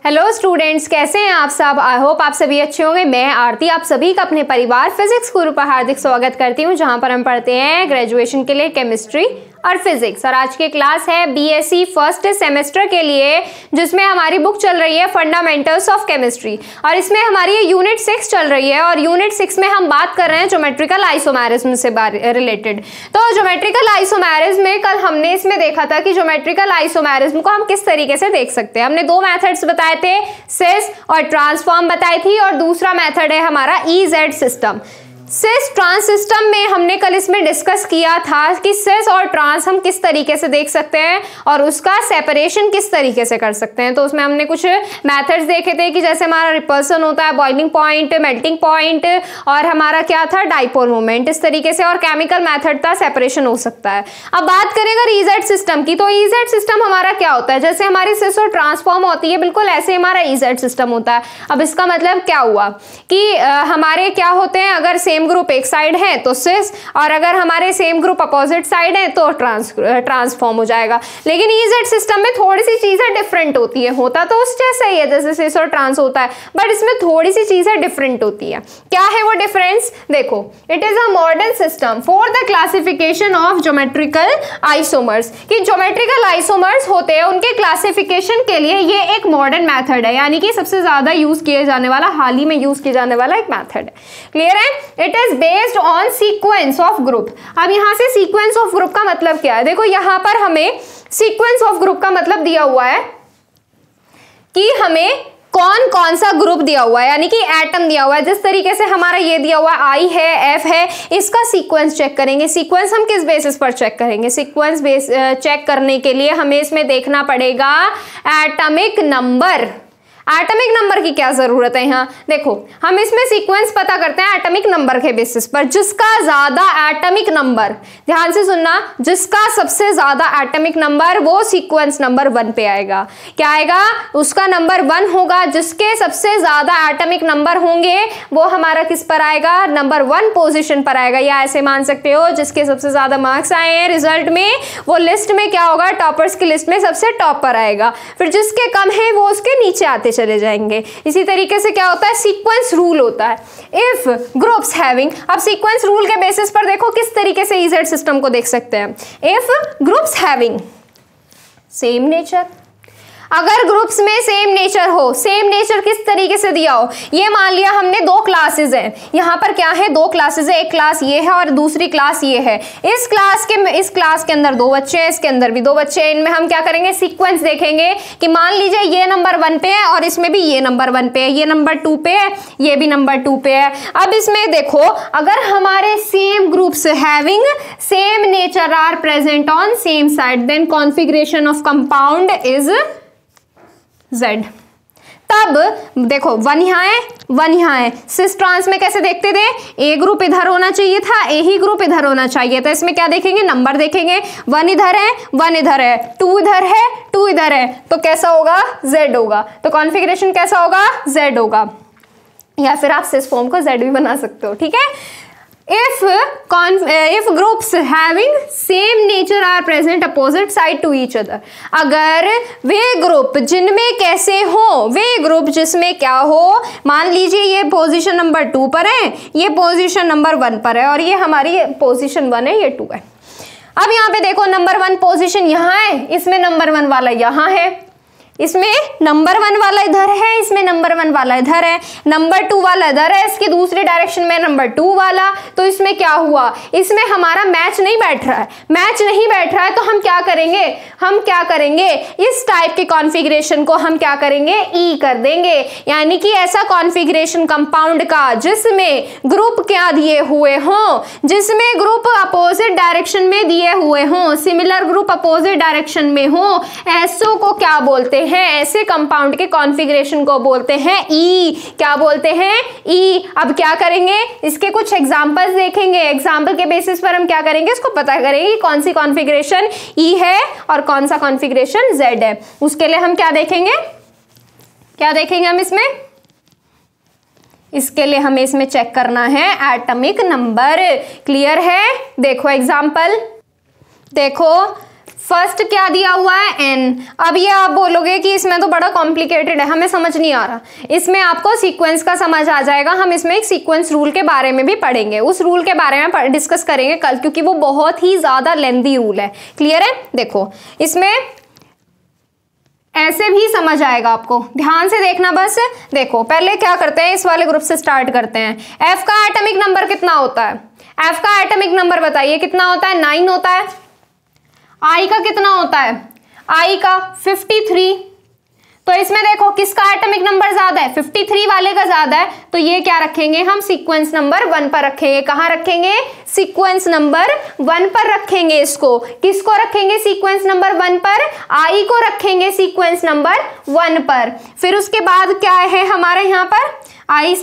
Hello students, कैसे हैं आप सब। आई होप आप सभी अच्छे होंगे। मैं आरती आप सभी का अपने परिवार फिजिक्स गुरु पर हार्दिक स्वागत करती हूं, जहां पर हम पढ़ते हैं ग्रेजुएशन के लिए केमिस्ट्री और फिजिक्स। और आज की क्लास है बीएससी फर्स्ट सेमेस्टर के लिए, जिसमें हमारी बुक चल रही है फंडामेंटल्स ऑफ केमिस्ट्री, और इसमें हमारी ये यूनिट 6 चल रही है। और यूनिट 6 में हम बात कर रहे हैं ज्योमेट्रिकल आइसोमेरिज्म से रिलेटेड। तो ज्योमेट्रिकल आइसोमेरिज्म में कल हमने इसमें देखा था कि ज्योमेट्रिकल आइसोमेरिज्म को हम किस तरीके से देख सकते हैं। हमने दो मेथड्स बताए थे, सिस और ट्रांसफॉर्म बताई थी, और दूसरा मेथड है हमारा EZ system. Cis trans system में हमने कल इसमें डिस्कस किया था कि सिस और ट्रांस हम किस तरीके से देख सकते हैं और उसका सेपरेशन किस तरीके से कर सकते हैं। तो उसमें हमने कुछ मेथड्स देखे थे कि जैसे हमारा रिपल्सन होता है, बॉइलिंग पॉइंट, मेल्टिंग पॉइंट, और हमारा क्या था डाइपोल मोमेंट, इस तरीके से, और केमिकल मेथड था सेपरेशन हो सकता है। अब बात करें अगर EZ सिस्टम की, तो EZ सिस्टम हमारा क्या होता है, जैसे हमारी सिस और ट्रांसफॉर्म होती है बिल्कुल ऐसे हमारा EZ सिस्टम होता है। अब इसका मतलब क्या हुआ कि हमारे क्या होते हैं, अगर सेम ग्रुप एक साइड है तो सिस, और अगर हमारे सेम ग्रुप अपोजिट साइड है तो ट्रांसफॉर्म हो जाएगा। लेकिन EZ सिस्टम में थोड़ी सी चीजें डिफरेंट होती है, होता तो उस जैसा ही है जैसे सिस और ट्रांस होता है, बट इसमें थोड़ी सी चीजें डिफरेंट होती है। क्या है वो डिफरेंस, देखो, it is a modern system for the classification of geometrical isomers. कि ज्योमेट्रिकल आइसोमर्स होते हैं, उनके क्लासिफिकेशन के लिए ये एक मॉडर्न मेथड है, यानी कि सबसे ज्यादा यूज किए जाने वाला, हाल ही में यूज किए जाने वाला एक मेथड है। क्लियर है। It is based on sequence of group. अब यहां से सीक्वेंस ऑफ ग्रुप का मतलब क्या है, देखो यहां पर हमें सीक्वेंस ऑफ ग्रुप का मतलब दिया हुआ है कि हमें कौन कौन सा ग्रुप दिया हुआ है, यानी कि एटम दिया हुआ है। जिस तरीके से हमारा ये दिया हुआ है I है, F है, इसका सीक्वेंस चेक करेंगे। सीक्वेंस हम किस बेसिस पर चेक करेंगे, सीक्वेंस बेस चेक करने के लिए हमें इसमें देखना पड़ेगा एटॉमिक नंबर। एटॉमिक नंबर की क्या जरूरत है, यहाँ देखो हम इसमें सीक्वेंस पता करते हैं एटॉमिक नंबर के बेसिस पर। जिसका ज्यादा एटॉमिक नंबर, ध्यान से सुनना, जिसका सबसे ज्यादा एटॉमिक नंबर वो सीक्वेंस नंबर 1 पे आएगा। क्या आएगा, उसका नंबर 1 होगा। जिसके सबसे ज्यादा एटॉमिक नंबर होंगे वो हमारा किस पर आएगा, नंबर 1 पोजीशन पर आएगा। या ऐसे मान सकते हो, जिसके सबसे ज्यादा मार्क्स आए हैं रिजल्ट में, वो लिस्ट में क्या होगा, टॉपर्स की लिस्ट में सबसे टॉप पर आएगा। फिर जिसके कम है वो उसके नीचे आते चले जाएंगे। इसी तरीके से क्या होता है, सीक्वेंस रूल होता है। इफ ग्रुप्स हैविंग, अब सीक्वेंस रूल के बेसिस पर देखो किस तरीके से EZ सिस्टम को देख सकते हैं। If groups having same nature, अगर ग्रुप्स में सेम नेचर हो, सेम नेचर किस तरीके से दिया हो, ये मान लिया हमने दो क्लासेस हैं, यहाँ पर क्या है, दो क्लासेस है, एक क्लास ये है और दूसरी क्लास ये है। इस क्लास के अंदर 2 बच्चे हैं, इसके अंदर भी 2 बच्चे हैं। इनमें हम क्या करेंगे, सीक्वेंस देखेंगे कि मान लीजिए ये नंबर 1 पे है और इसमें भी ये नंबर 1 पे है, ये नंबर 2 पे है, ये भी नंबर 2 पे है। अब इसमें देखो, अगर हमारे same groups having same nature are present on same side, then configuration of compound is Z। तब देखो 1 यहाँ है, 1 यहाँ है। सिस ट्रांस में कैसे देखते थे, ए ग्रुप इधर होना चाहिए था, ए ही ग्रुप इधर होना चाहिए था। इसमें क्या देखेंगे, नंबर देखेंगे, 1 इधर है, 1 इधर है, 2 इधर है, 2 इधर है, तो कैसा होगा, Z होगा। तो कॉन्फ़िगरेशन कैसा होगा, Z होगा। या फिर आप सिस फॉर्म को Z भी बना सकते हो, ठीक है। if groups having same nature are present opposite side to each other, अगर वे ग्रुप जिनमें कैसे हो, वे ग्रुप जिसमें क्या हो, मान लीजिए ये पोजीशन नंबर 2 पर है, ये पोजीशन नंबर 1 पर है, और ये हमारी पोजीशन 1 है, ये 2 है। अब यहाँ पे देखो नंबर 1 पोजीशन यहाँ है, इसमें नंबर 1 वाला यहाँ है, इसमें नंबर 1 वाला इधर है, इसमें नंबर 1 वाला इधर है, नंबर 2 वाला इधर है, इसकी दूसरी डायरेक्शन में नंबर 2 वाला। तो इसमें क्या हुआ, इसमें हमारा मैच नहीं बैठ रहा है। मैच नहीं बैठ रहा है तो हम क्या करेंगे, इस टाइप के कॉन्फ़िगरेशन को हम क्या करेंगे, E कर देंगे। यानी कि ऐसा कॉन्फ़िगरेशन कंपाउंड का जिसमें ग्रुप क्या दिए हुए हों, जिसमें ग्रुप अपोजिट डायरेक्शन में दिए हुए हों, सिमिलर ग्रुप अपोजिट डायरेक्शन में हो, ऐसो को क्या बोलते हैं, ऐसे कंपाउंड के कॉन्फ़िगरेशन को बोलते हैं E। क्या बोलते हैं, E। अब क्या करेंगे, इसके कुछ एग्जांपल्स देखेंगे, एग्जांपल के बेसिस पर हम क्या करेंगे, इसको पता करेंगे कौन सी कॉन्फ़िगरेशन E है और कौन सा कॉन्फ़िगरेशन Z है। उसके लिए हम क्या देखेंगे, हम इसके लिए हमें इसमें चेक करना है एटॉमिक नंबर। क्लियर है। देखो एग्जांपल, देखो फर्स्ट क्या दिया हुआ है n। अब ये आप बोलोगे कि इसमें तो बड़ा कॉम्प्लिकेटेड है, हमें समझ नहीं आ रहा। इसमें आपको सीक्वेंस का समझ आ जाएगा। हम इसमें एक सीक्वेंस रूल के बारे में भी पढ़ेंगे, उस रूल के बारे में डिस्कस करेंगे कल, क्योंकि वो बहुत ही ज्यादा लेंथी रूल है। क्लियर है? देखो इसमें ऐसे भी समझ आएगा आपको, ध्यान से देखना बस। देखो पहले क्या करते हैं, इस वाले ग्रुप से स्टार्ट करते हैं। एफ का एटॉमिक नंबर कितना होता है? एफ का एटॉमिक नंबर बताइए कितना होता है? 9 होता है। आई का कितना होता है? आई का 53। तो इसमें देखो किसका एटॉमिक नंबर ज्यादा है? 53 वाले का ज्यादा है। तो ये क्या रखेंगे हम? सीक्वेंस नंबर 1 पर रखेंगे। कहां रखेंगे? सीक्वेंस नंबर 1 पर रखेंगे। इसको किसको रखेंगे सीक्वेंस नंबर 1 पर? आई को रखेंगे सीक्वेंस नंबर 1 पर। फिर उसके बाद क्या है हमारे यहाँ पर? आई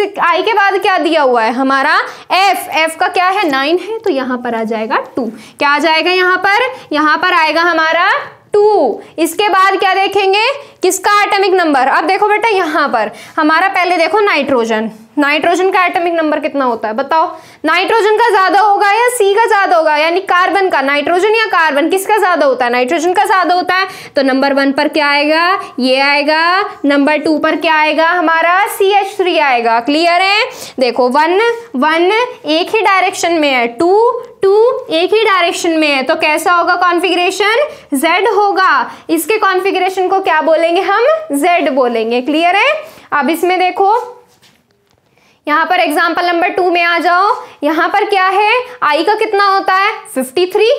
के बाद क्या दिया हुआ है हमारा? एफ। एफ का क्या है? 9 है, तो यहां पर आ जाएगा 2। क्या आ जाएगा यहाँ पर? यहाँ पर आएगा हमारा 2। इसके बाद क्या देखेंगे? किसका एटॉमिक नंबर? अब देखो बेटा यहाँ पर हमारा पहले देखो नाइट्रोजन। नाइट्रोजन का एटॉमिक नंबर कितना होता है बताओ? नाइट्रोजन का ज्यादा होगा या सी का ज्यादा होगा, यानी कार्बन का? नाइट्रोजन या कार्बन, किसका ज्यादा होता है? नाइट्रोजन का ज्यादा होता है। तो नंबर 1 पर क्या आएगा? ये आएगा। नंबर 2 पर क्या आएगा हमारा? CH3 आएगा। क्लियर है? देखो 1 1 एक ही डायरेक्शन में है, 2 2 एक ही डायरेक्शन में है, तो कैसा होगा कॉन्फ़िगरेशन? Z होगा। इसके कॉन्फ़िगरेशन को क्या बोलेंगे हम? Z बोलेंगे। क्लियर है? अब इसमें देखो यहां पर एग्जांपल नंबर 2 में आ जाओ। यहां पर क्या है? आई का कितना होता है? 53।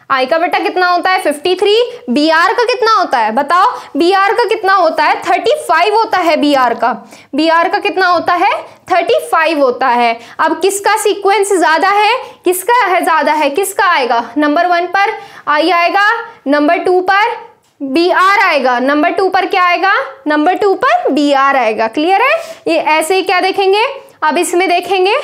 आई का बेटा कितना होता है? 53। Br का कितना होता है बताओ? Br का कितना होता है? 35 होता है Br का। Br का कितना होता है? 35 होता है। अब किसका सीक्वेंस ज्यादा है? किसका है ज्यादा है? किसका आएगा? नंबर 1 पर आई आएगा, नंबर 2 पर Br आएगा, नंबर 2 पर क्या आएगा? नंबर 2 पर Br आएगा। क्लियर है? ये ऐसे ही क्या देखेंगे? अब इसमें देखेंगे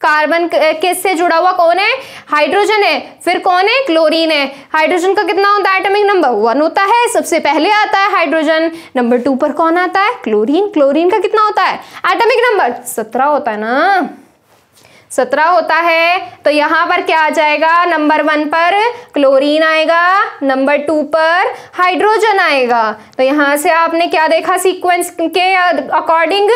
कार्बन किससे जुड़ा हुआ कौन है? हाइड्रोजन है। फिर कौन है? क्लोरीन है। हाइड्रोजन का कितना होता है? एटॉमिक नंबर 1 होता है, सबसे पहले आता है हाइड्रोजन। नंबर 2 पर कौन आता है? क्लोरीन। क्लोरीन का कितना होता है? एटॉमिक नंबर 17 होता है ना, 17 होता है। तो यहां पर क्या आ जाएगा? नंबर 1 पर क्लोरीन आएगा, नंबर 2 पर हाइड्रोजन आएगा। तो यहां से आपने क्या देखा सीक्वेंस के अकॉर्डिंग?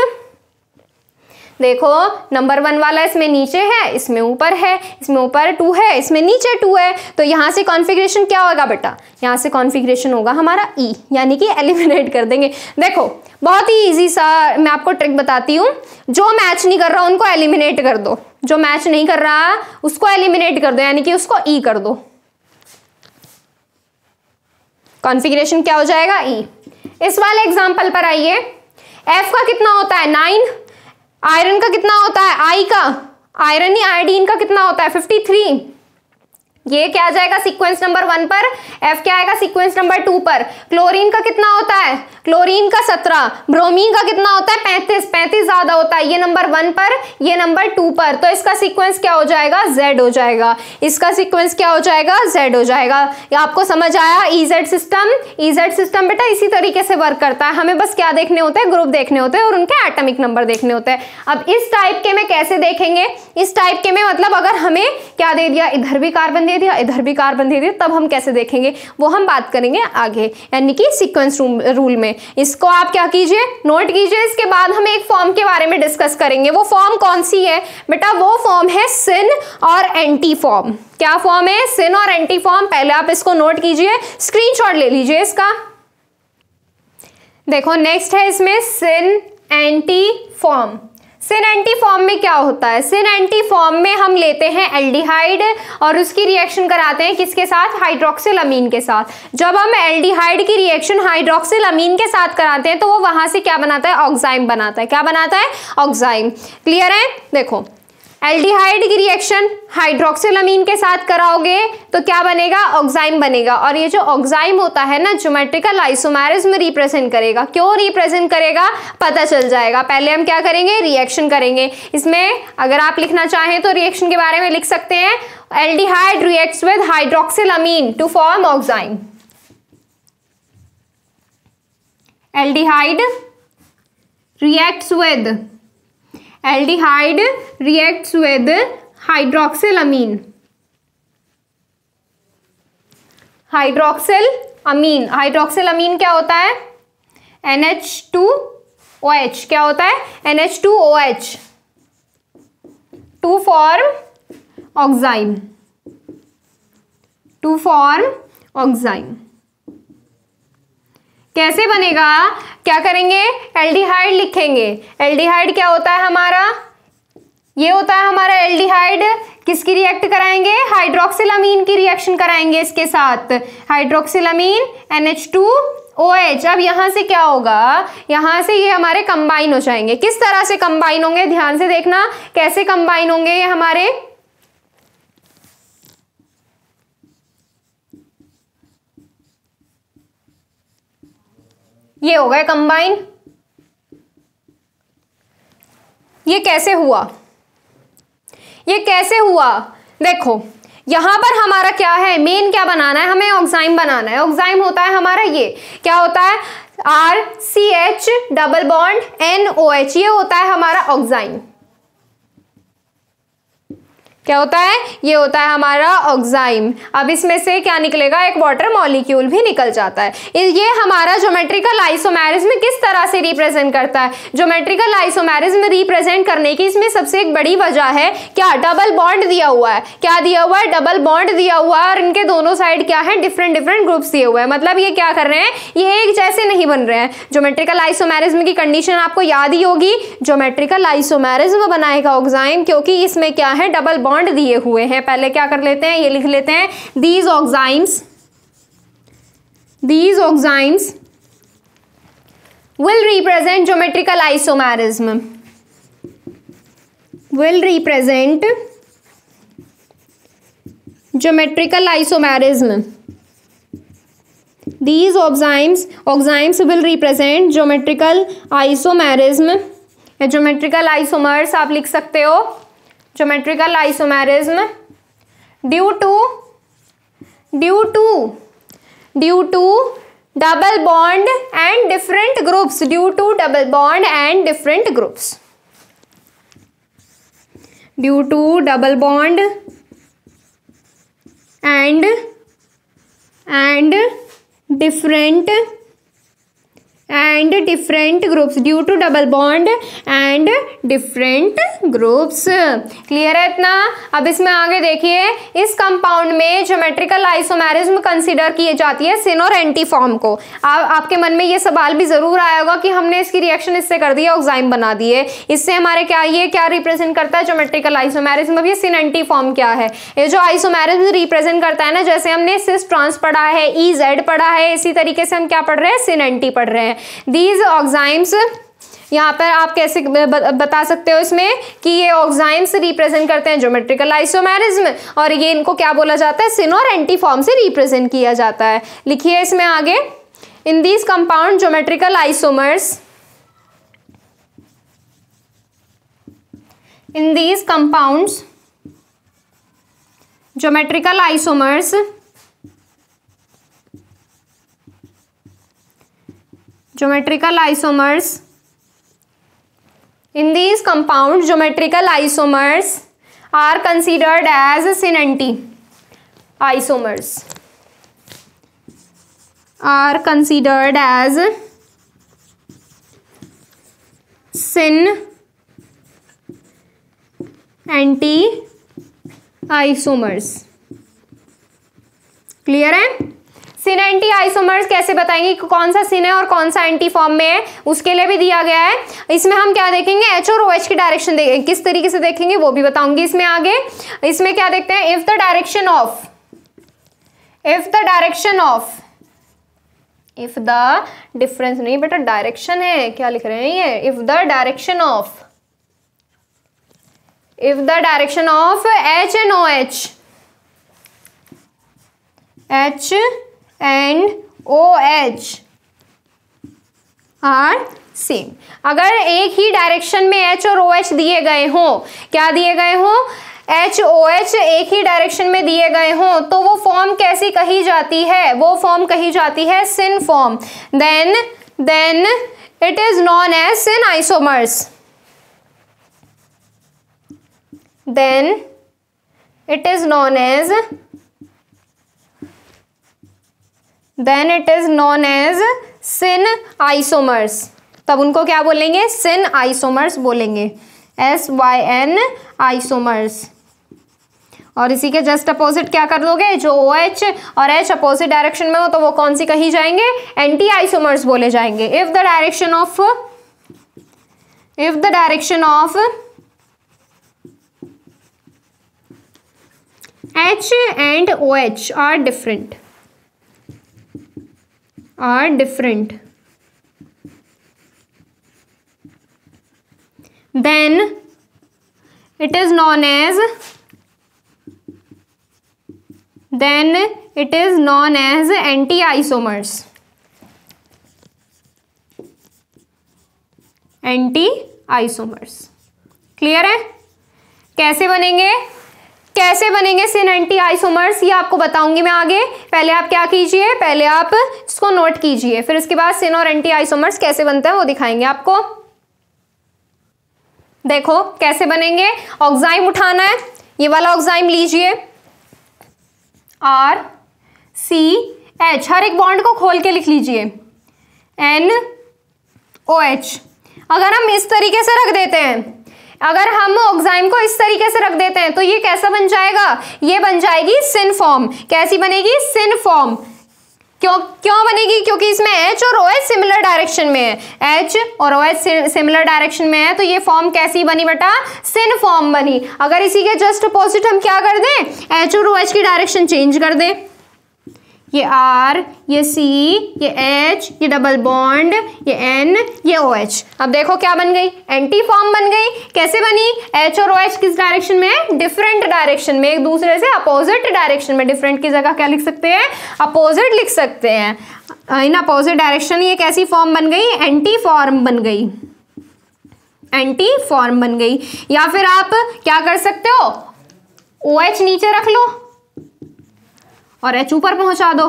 देखो नंबर 1 वाला इसमें नीचे है, इसमें ऊपर है, इसमें ऊपर 2 है, इसमें नीचे 2 है। तो यहां से कॉन्फ़िगरेशन क्या होगा बेटा? यहां से कॉन्फ़िगरेशन होगा हमारा ई, यानी कि एलिमिनेट कर देंगे। देखो बहुत ही इजी सा मैं आपको ट्रिक बताती हूँ। जो मैच नहीं कर रहा उनको एलिमिनेट कर दो, जो मैच नहीं कर रहा उसको एलिमिनेट कर दो, यानी कि उसको ई कर दो। कॉन्फ़िगरेशन क्या हो जाएगा? ई। इस वाले एग्जाम्पल पर आइए। एफ का कितना होता है? 9। आयरन का कितना होता है? आई का, आयरन ही आयोडीन का कितना होता है? 53। ये क्या आ जाएगा सीक्वेंस नंबर 1 पर? एफ क्या आएगा सीक्वेंस नंबर 2 पर? क्लोरीन का कितना होता है? क्लोरीन का 17। ब्रोमीन का कितना होता है? 35। 35 ज्यादा होता है, ये नंबर 1 पर, ये नंबर 2 पर। तो इसका सीक्वेंस क्या हो जाएगा? Z हो जाएगा। इसका सीक्वेंस क्या हो जाएगा? Z हो जाएगा। ये आपको समझ आया? EZ system. EZ सिस्टम बेटा इसी तरीके से वर्क करता है। हमें बस क्या देखने होते हैं? ग्रुप देखने होते हैं और उनके एटॉमिक नंबर देखने होते हैं। अब इस टाइप के में कैसे देखेंगे? इस टाइप के में मतलब अगर हमें क्या दे दिया, इधर भी कार्बन दे दिया, इधर भी कार्बन दे दिया, तब हम कैसे देखेंगे वो हम बात करेंगे आगे, यानी कि सीक्वेंस रूल में। इसको आप क्या कीजिए? नोट कीजिए। इसके बाद हम एक फॉर्म के बारे में डिस्कस करेंगे। वो फॉर्म कौन सी है बेटा? वो फॉर्म है सिन और एंटी फॉर्म। क्या फॉर्म है? सिन और एंटी फॉर्म। पहले आप इसको नोट कीजिए, स्क्रीनशॉट ले लीजिए इसका। देखो नेक्स्ट है इसमें सिन एंटी फॉर्म। सिन एंटी फॉर्म में क्या होता है? सिन एंटी फॉर्म में हम लेते हैं एल्डिहाइड और उसकी रिएक्शन कराते हैं किसके साथ? हाइड्रोक्सिल अमीन के साथ। जब हम एल्डिहाइड की रिएक्शन हाइड्रोक्सिल अमीन के साथ कराते हैं तो वो वहां से क्या बनाता है? ऑक्साइम बनाता है। क्या बनाता है? ऑक्साइम। क्लियर है? देखो एल्डिहाइड की रिएक्शन हाइड्रोक्सिल अमीन के साथ कराओगे तो क्या बनेगा? ऑक्साइम बनेगा। और ये जो ऑक्साइम होता है ना, ज्योमेट्रिकल आइसोमेरिज्म रिप्रेजेंट करेगा। क्यों रिप्रेजेंट करेगा पता चल जाएगा। पहले हम क्या करेंगे? रिएक्शन करेंगे। इसमें अगर आप लिखना चाहें तो रिएक्शन के बारे में लिख सकते हैं, aldehyde reacts with hydroxyl amine to form oxime. Aldehyde reacts with hydroxyl amine. Hydroxyl amine क्या होता है? NH2OH। क्या होता है? NH2OH to form oxime, to form oxime. कैसे बनेगा? क्या करेंगे? एल्डिहाइड लिखेंगे। एल्डिहाइड क्या होता है हमारा? ये होता है हमारा एल्डिहाइड। किसकी रिएक्ट कराएंगे? हाइड्रोक्सिल अमीन की रिएक्शन कराएंगे इसके साथ। हाइड्रोक्सिल अमीन NH2OH। अब यहां से क्या होगा? यहां से ये हमारे कंबाइन हो जाएंगे। किस तरह से कंबाइन होंगे? ध्यान से देखना कैसे कंबाइन होंगे ये हमारे। ये हो गए कंबाइन। ये कैसे हुआ? ये कैसे हुआ? देखो यहां पर हमारा क्या है? मेन क्या बनाना है? हमें ऑक्साइम बनाना है। ऑक्साइम होता है हमारा ये क्या होता है? RCH double bond NOH। ये होता है हमारा ऑक्साइम। क्या होता है? ये होता है हमारा ऑक्साइम। अब इसमें से क्या निकलेगा? एक वाटर मॉलिक्यूल भी निकल जाता है। ये हमारा ज्योमेट्रिकल आइसोमेरिज्म किस तरह से रिप्रेजेंट करता है? ज्योमेट्रिकल आइसोमेरिज्म रिप्रेजेंट करने की इसमें सबसे एक बड़ी वजह है क्या? डबल बॉन्ड दिया हुआ है। क्या दिया हुआ है? डबल बॉन्ड दिया हुआ है। और इनके दोनों साइड क्या है? डिफरेंट डिफरेंट ग्रुप्स दिए हुए हैं। मतलब ये क्या कर रहे हैं? ये एक जैसे नहीं बन रहे हैं। ज्योमेट्रिकल आइसोमेरिज्म की कंडीशन आपको याद ही होगी। ज्योमेट्रिकल आइसोमेरिज्म बनाएगा ऑक्साइम क्योंकि इसमें क्या है? डबल बॉन्ड दिए हुए हैं। पहले क्या कर लेते हैं? ये लिख लेते हैं these oximes will represent geometrical isomerism, will represent geometrical isomerism. These oximes will represent geometrical isomerism। geometrical isomers आप लिख सकते हो geometrical isomerism due to double bond and different groups, due to double bond and different groups, due to double bond and different groups, due to double bond and different groups। Clear है इतना? अब इसमें आगे देखिए, इस compound में geometrical isomerism consider की जाती है सिन और एंटी फॉर्म को। आपके मन में ये सवाल भी जरूर आया होगा कि हमने इसकी रिएक्शन इससे कर दी है, ऑक्साइम बना दिए, इससे हमारे क्या ये क्या रिप्रेजेंट करता है? Geometrical isomerism. अब ये सिन एंटी फॉर्म क्या है? ये जो आइसोमेरिज्म रिप्रेजेंट करता है ना, जैसे हमने सिस ट्रांस पढ़ा है, EZ पढ़ा है, इसी तरीके से हम क्या पढ़ रहे हैं? सिन एंटी पढ़ रहे हैं। दीज ऑक्साइम्स, यहाँ पर आप कैसे बता सकते हो इसमें कि ये ऑक्साइम्स रिप्रेजेंट करते हैं ज्योमेट्रिकल आइसोमेरिज्म, और ये इनको क्या बोला जाता है? सिन और एंटी फॉर्म से रिप्रेजेंट किया जाता है। लिखिए इसमें आगे, in these compound geometrical isomers, in these compounds geometrical isomers geometrical isomers, in these compounds geometrical isomers are considered as syn-anti isomers, are considered as syn-anti isomers। Clear है? सिन anti isomers कैसे बताएंगे कौन सा सिन है और कौन सा एंटी फॉर्म में है? उसके लिए भी दिया गया है। इसमें हम क्या देखेंगे? H और OH की डायरेक्शन देखेंगे, किस तरीके से देखेंगे वो भी बताऊंगी इसमें आगे। इसमें क्या देखते हैं? इफ द डायरेक्शन डिफरेंस नहीं बेटा, डायरेक्शन है, क्या लिख रहे हैं ये? If the direction of H and OH, H and OH are same. अगर एक ही डायरेक्शन में H और OH दिए गए हों, क्या दिए गए हों? H OH एक ही डायरेक्शन में दिए गए हों, तो वो फॉर्म कैसी कही जाती है? वो फॉर्म कही जाती है syn form. Then it is known as syn isomers. Then it is known as then it is known as syn isomers. तब उनको क्या बोलेंगे? सिन आइसोमर्स बोलेंगे, SYN आइसोमर्स। और इसी के जस्ट अपोजिट क्या कर दोगे? जो OH और H अपोजिट डायरेक्शन में हो तो वो कौन सी कही जाएंगे? एंटी आइसोमर्स बोले जाएंगे। If the direction of H and OH are different, then it is known as anti-isomers. Clear है? कैसे बनेंगे सिन एंटी आइसोमर्स, ये आपको बताऊंगी मैं आगे। पहले आप क्या कीजिए, पहले आप इसको नोट कीजिए, फिर उसके बाद सिन और एंटी आइसोमर्स कैसे बनते हैं वो दिखाएंगे आपको। देखो कैसे बनेंगे। ऑक्साइम उठाना है, ये वाला ऑक्साइम लीजिए, RCH, हर एक बॉन्ड को खोल के लिख लीजिए, NOH। अगर हम इस तरीके से रख देते हैं, अगर हम ऑक्साइम को इस तरीके से रख देते हैं तो ये कैसा बन जाएगा? ये बन जाएगी सिन फॉर्म। कैसी बनेगी? सिन फॉर्म। क्यों बनेगी? क्योंकि इसमें H और OH सिमिलर डायरेक्शन में है, H और OH सिमिलर डायरेक्शन में है, तो ये फॉर्म कैसी बनी बेटा? सिन फॉर्म बनी। अगर इसी के जस्ट अपोजिट हम क्या कर दें? H और OH की डायरेक्शन चेंज कर दें, ये R, ये C, ये H, ये डबल बॉन्ड, ये N, ये OH। अब देखो क्या बन गई? एंटी फॉर्म बन गई। कैसे बनी? H और OH किस डायरेक्शन में है? डिफरेंट डायरेक्शन में, एक दूसरे से अपोजिट डायरेक्शन में। डिफरेंट की जगह क्या लिख सकते हैं? अपोजिट लिख सकते हैं। इन अपोजिट डायरेक्शन ये कैसी फॉर्म बन गई? एंटी फॉर्म बन गई। या फिर आप क्या कर सकते हो? OH नीचे रख लो और H ऊपर पहुंचा दो,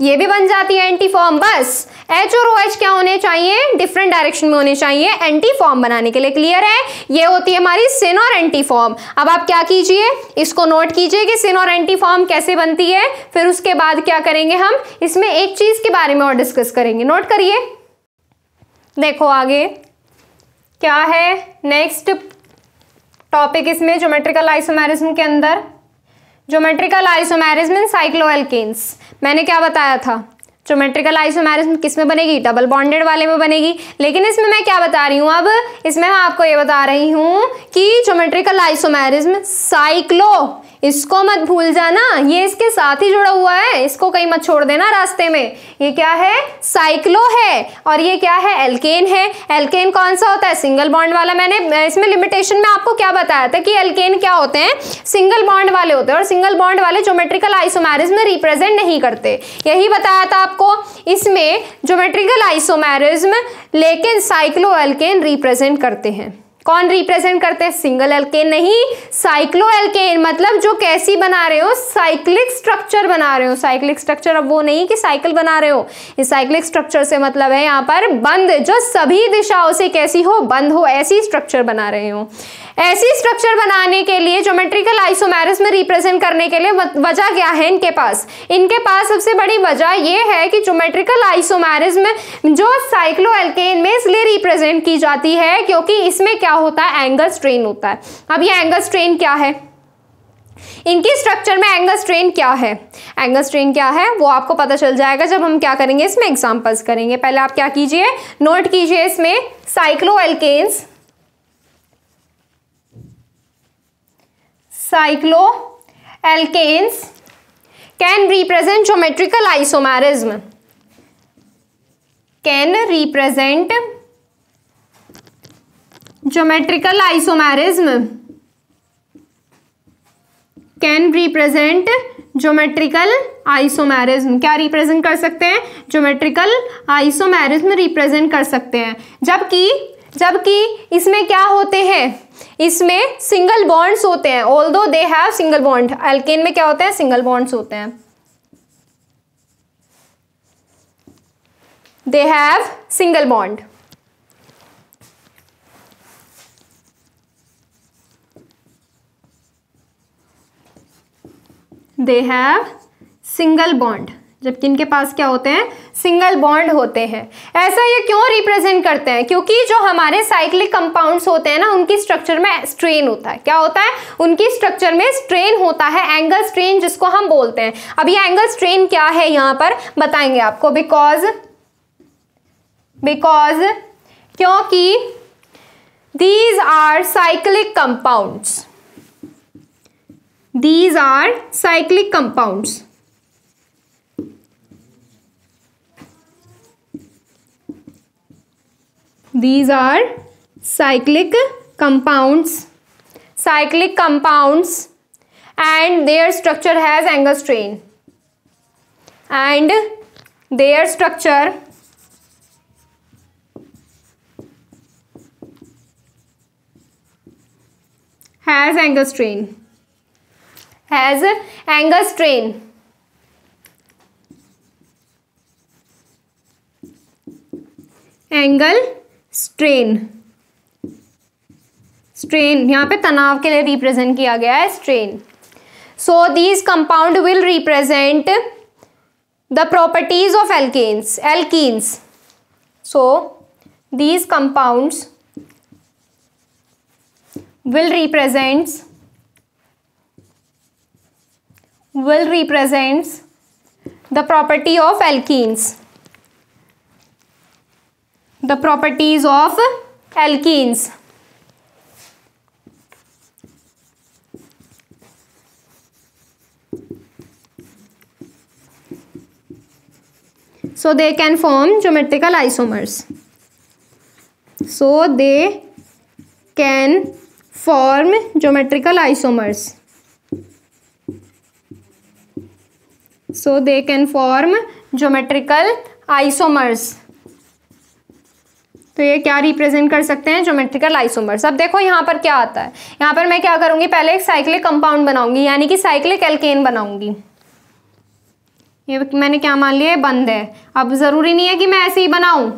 ये भी बन जाती है एंटी फॉर्म। बस H और OH क्या होने चाहिए? डिफरेंट डायरेक्शन में होने चाहिए एंटी फॉर्म बनाने के लिए। क्लियर है? ये होती है हमारी सिन और एंटी फॉर्म। अब आप क्या कीजिए, इसको नोट कीजिए कि सिन और एंटी फॉर्म कैसे बनती है। फिर उसके बाद क्या करेंगे, हम इसमें एक चीज के बारे में और डिस्कस करेंगे। नोट करिए। देखो आगे क्या है नेक्स्ट टॉपिक इसमें, ज्योमेट्रिकल आइसोमेरिज्म के अंदर। Geometrical isomerism in cycloalkenes. मैंने क्या बताया था? ज्योमेट्रिकल आइसोमेरिज्म किस में बनेगी? डबल बॉन्डेड वाले में बनेगी। लेकिन इसमें मैं क्या बता रही हूं, अब इसमें मैं आपको ये बता रही हूं कि ज्योमेट्रिकल आइसोमेरिज्म साइक्लो, इसको मत भूल जाना, ये इसके साथ ही जुड़ा हुआ है, इसको कहीं मत छोड़ देना रास्ते में। ये क्या है? साइक्लो है। और ये क्या है? एल्केन है। एल्केन कौन सा होता है? सिंगल बॉन्ड वाला। मैंने इसमें लिमिटेशन में आपको क्या बताया था कि एल्केन क्या होते हैं? सिंगल बॉन्ड वाले होते हैं, और सिंगल बॉन्ड वाले ज्योमेट्रिकल आइसोमेरिज्म में रिप्रेजेंट नहीं करते। यही बताया था आपको। इसमें ज्योमेट्रिकल आइसोमेरिज्म लेकिन साइक्लो एल्केन रिप्रेजेंट करते हैं। कौन रिप्रेजेंट करते हैं? सिंगल एल्केन नहीं, साइक्लो एल्केन। मतलब जो कैसी बना रहे हो? साइक्लिक स्ट्रक्चर बना रहे हो। साइक्लिक स्ट्रक्चर अब वो नहीं कि साइकिल बना रहे हो। इस साइक्लिक स्ट्रक्चर से मतलब है यहाँ पर बंद, जो सभी दिशाओं से कैसी हो? बंद हो, ऐसी स्ट्रक्चर बना रहे हो। ऐसी स्ट्रक्चर बनाने के लिए ज्योमेट्रिकल आइसोमेरिज्म रिप्रेजेंट करने के लिए वजह क्या है इनके पास? इनके पास सबसे बड़ी वजह ये है कि ज्योमेट्रिकल आइसोमेरिज्म जो साइक्लो एल्केन में इसलिए रिप्रेजेंट की जाती है क्योंकि इसमें क्या होता है? एंगल स्ट्रेन होता है। अब ये एंगल स्ट्रेन क्या है? इनकी स्ट्रक्चर में एंगल स्ट्रेन क्या है? एंगल स्ट्रेन क्या है वो आपको पता चल जाएगा जब हम क्या करेंगे, इसमें एग्जांपल्स करेंगे। पहले आप क्या कीजिए, नोट कीजिए इसमें cycloalkanes can represent geometrical isomerism, can represent geometrical isomerism, can represent geometrical isomerism. क्या रिप्रेजेंट कर सकते हैं? ज्योमेट्रिकल आइसोमेरिज्म रिप्रेजेंट कर सकते हैं। जबकि इसमें क्या होते हैं? इसमें सिंगल बॉन्ड्स होते हैं। Although they have single bond, alkane में क्या होते हैं? सिंगल बॉन्ड्स होते हैं। They have single bond. They have single bond. जबकि इनके पास क्या होते हैं, सिंगल बॉन्ड होते हैं। ऐसा ये क्यों रिप्रेजेंट करते हैं, क्योंकि जो हमारे साइक्लिक कंपाउंड्स होते हैं ना, उनकी स्ट्रक्चर में स्ट्रेन होता है। क्या होता है, उनकी स्ट्रक्चर में स्ट्रेन होता है, एंगल स्ट्रेन जिसको हम बोलते हैं। अब ये एंगल स्ट्रेन क्या है यहाँ पर बताएंगे आपको, बिकॉज क्योंकि these are cyclic compounds, these are cyclic compounds, these are cyclic compounds, and their structure has angle strain, and their structure has angle strain, strain यहाँ पे तनाव के लिए रिप्रेजेंट किया गया है, strain. So these compound will represent the properties of alkenes. So these compounds will represents the property of alkenes, the properties of alkenes. So they can form geometrical isomers. So they can form geometrical isomers. So they can form geometrical isomers. तो ये क्या represent कर सकते हैं, geometrical isomers. अब देखो यहाँ पर क्या आता है, यहाँ पर मैं क्या करूँगी, पहले एक साइक्लिक कंपाउंड बनाऊंगी, यानी कि साइक्लिक एल्केन बनाऊंगी। ये मैंने क्या मान लिया, बंद है। अब ज़रूरी नहीं है कि मैं ऐसे ही बनाऊं,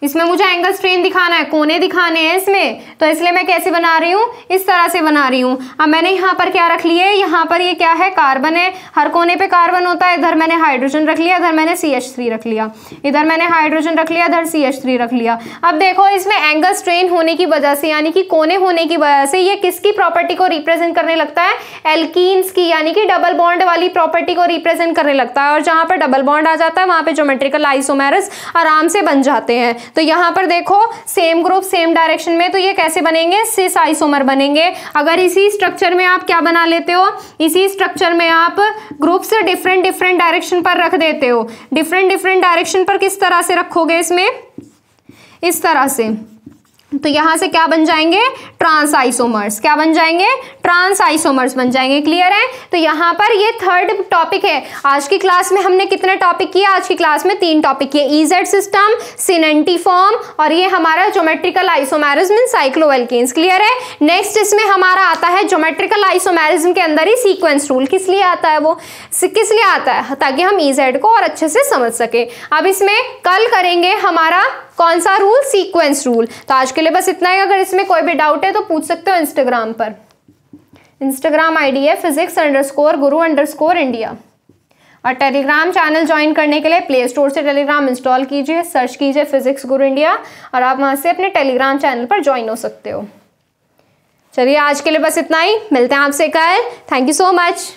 इसमें मुझे एंगल स्ट्रेन दिखाना है, कोने दिखाने हैं इसमें, तो इसलिए मैं कैसे बना रही हूँ, इस तरह से बना रही हूँ। अब मैंने यहाँ पर क्या रख लिया है, यहाँ पर ये क्या है, कार्बन है, हर कोने पे कार्बन होता है। इधर मैंने हाइड्रोजन रख लिया, इधर मैंने CH3 रख लिया, इधर मैंने हाइड्रोजन रख लिया, इधर CH3 रख लिया। अब देखो इसमें एंगल स्ट्रेन होने की वजह से, यानी कि कोने होने की वजह से, ये किसकी प्रॉपर्टी को रिप्रेजेंट करने लगता है, एल्कीन्स की, यानी कि डबल बॉन्ड वाली प्रॉपर्टी को रिप्रेजेंट करने लगता है। और जहाँ पर डबल बॉन्ड आ जाता है वहाँ पे ज्योमेट्रिकल आइसोमेरस आराम से बन जाते हैं। तो यहाँ पर देखो सेम ग्रुप सेम डायरेक्शन में, तो ये कैसे बनेंगे, सिस आइसोमर बनेंगे। अगर इसी स्ट्रक्चर में आप क्या बना लेते हो, इसी स्ट्रक्चर में आप ग्रुप से डिफरेंट डायरेक्शन पर रख देते हो। डिफरेंट डायरेक्शन पर किस तरह से रखोगे, इसमें इस तरह से, तो यहां से क्या बन जाएंगे, ट्रांस आइसोमर्स। क्या बन जाएंगे, ट्रांस आइसोमर्स बन जाएंगे। क्लियर है। तो यहाँ पर ये थर्ड टॉपिक है। आज की क्लास में हमने कितने टॉपिक किए, आज की क्लास में 3 टॉपिक किए, ईजेड सिस्टम, सिनेंटिफॉर्म, और ये हमारा geometrical isomerism in cycloalkenes. Clear है। नेक्स्ट इसमें हमारा आता है ज्योमेट्रिकल आइसोमेरिज्म के अंदर ही सीक्वेंस रूल। किस लिए आता है वो, किस लिए आता है, ताकि हम ईजेड को और अच्छे से समझ सके। अब इसमें कल करेंगे हमारा कौन सा रूल, सीक्वेंस रूल। तो आज के लिए बस इतना ही। अगर इसमें कोई भी डाउट है तो पूछ सकते हो इंस्टाग्राम पर। इंस्टाग्राम आईडी है physics_guru_India। और टेलीग्राम चैनल ज्वाइन करने के लिए प्ले स्टोर से टेलीग्राम इंस्टॉल कीजिए, सर्च कीजिए फिजिक्स गुरु इंडिया, और आप वहां से अपने टेलीग्राम चैनल पर ज्वाइन हो सकते हो। चलिए आज के लिए बस इतना ही, मिलते हैं आपसे कल। Thank you so much.